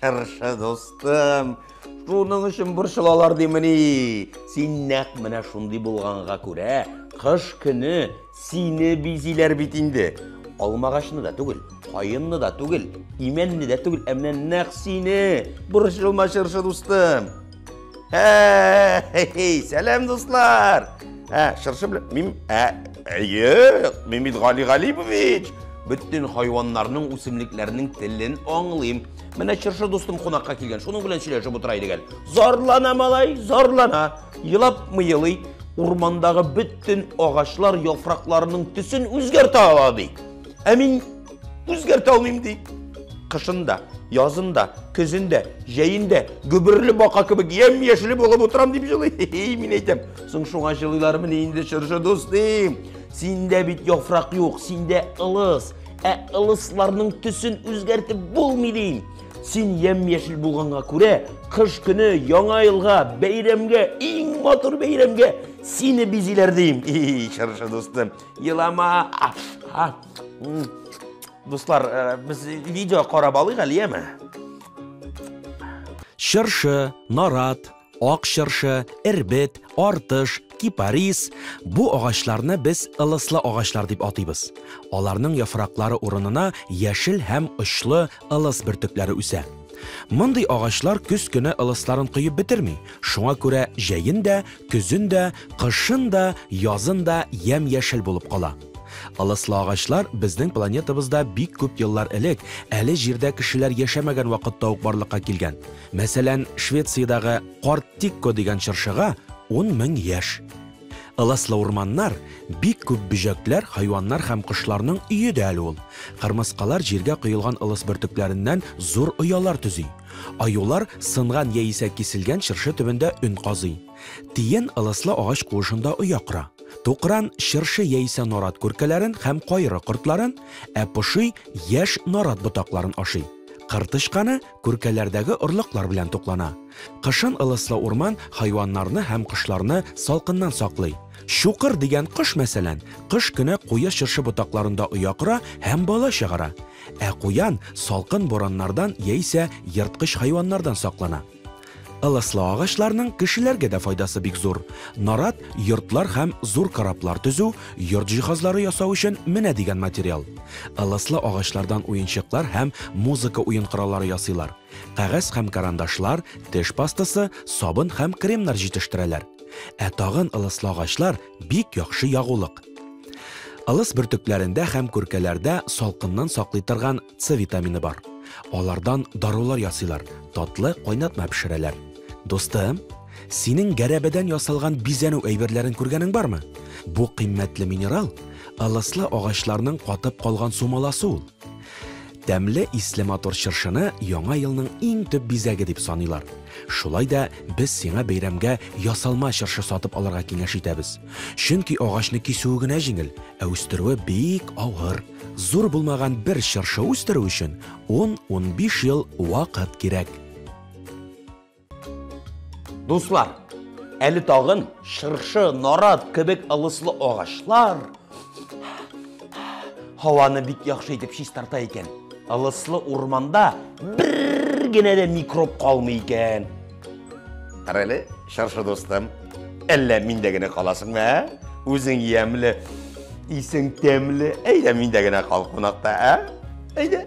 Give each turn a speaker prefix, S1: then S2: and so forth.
S1: Шыршы достым, шуның үшін бұршылалар демені. Сен нәқ мына шундай болғанға көре, қыш күні сені бейзилер битінді. Алмағашыны да түгіл, қайынны да түгіл, именні да түгіл, әмінен нәқ сені бұршылма шыршы достым. Сәлем достлар. Шыршы білем, Мемед Ғали Ғалипович. Бүттін хайванларының өсімліктерінің тілін аңлайым. Міне шыршы достым қонаққа келген, шуның білен сөйлешіп отырайды гәл. Зарлана малай, зарлана. Йылап-мыйылый, урмандағы бүттін ағашлар яфрақларының түсін өзгерте алады. Әмин өзгерте алмайым дей. Қышында, язында, күзінде, жайында, гүбірлі бақа кібік ем-ешілі болып отырам деп жылы. Мен айтам, соң шуңа жылыларымын енді шыршы достым. Сенде бит яфрақ жоқ, сенде ылыс. Ылысларының түсін өзгертіп болмейдейм. Сен ем-ешіл болғанға көре, қыш күні, яңа йылға, бейремге, ең матур бейремге сені безилердейм. Шыршы достым, йылама. Достлар, біз видео қарап алайық әлі еме?
S2: Шыршы, нарат, ақ шыршы, ірбет, артыш, кипарис. Бу ағашларны біз ылыслы ағашлар деп атыйбыз. Аларның яфрақлары урынына яшел һәм ұшлы ылыс бөртекләре үсә. Мындай ағашлар көз көне ылысларын кыйып бетерми. Шуңа күрә җәйендә, көзендә, кышында, язында ям-яшел булып кала. Ылыслы агачлар безнең планетабызда бик күп еллар элек, әле җирдә кешеләр яшәмәгән вакытта ук барлыкка килгән. Мәсәлән, Швециядагы Карттикко дигән чыршыга 10 000 яшь. Ылыслы урманнар бик күп бөҗәкләр, хайваннар һәм кошларның өе дә әле ул. Кырмыскалар җиргә кыйылган ылыс бөртекләреннән зур оялар төзи. Аюлар сынган яисә киселгән чыршы төбендә өн казый. Тиен ылыслы агач куышында оя кора. Тукран шыршы яисә нарат күркәләрен һәм кайры кортларын, пошый яшь нарат ботакларын ашый. Кыртышканы күркәләрдәге орлыклар белән туклана. Кышын ылыслы урман хайваннарны һәм кошларны салкыннан саклый. Шукыр дигән кош мәсәлән, кыш көне куя шыршы ботакларында оя кора һәм бала чыгара. Куян салкын бораннардан яисә йырткыч хайваннардан саклана. Ылыслы агачларның кешеләргә дә файдасы бик зур. Нарат йортлар һәм зур кораблар төзү, йорт җиһазлары ясау өчен менә дигән материал. Ылыслы агачлардан уенчыклар һәм музыка уен кораллары ясыйлар. Кагаз һәм карандашлар, теш пастасы, сабын һәм кремнар җитештерәләр. Тагын ылыслы агачлар бик яхшы ягулык. Ылыс бөртекләрендә һәм күркәләрдә салкыннан саклый торган С витамины бар. Алардан дарулар ясыйлар, татлы кайнатма пешерәләр. Достым, синең гәрәбәдән ясалган бизәнү әйберләрен күргәнең бармы? Бу кыйммәтле минерал ылыслы агачларның катып калган сумаласы ул. Тәмле исле матур чыршыны яңа елның иң төп бизәге дип саныйлар. Шулай да без сиңа бәйрәмгә ясалма чыршы сатып алырга киңәш итәбез. Чөнки агачны кисүе генә җиңел, үстерүе бик авыр. Зур булмаган бер чыршы үстерү өчен 10-15 ел вакыт кирәк.
S1: Дуслар, әле тагын шыршы, нарат кебек ылыслы агачлар һаваны бик яхшы итеп чистарта икән. Ылыслы урманда бер генә дә микроб калмый икән. Карале, шыршы достым, әллә миндә генә каласыңмы? Үзең ямлы, исең тәмле, әйдә миндә генә кал кунакта, Әйдә.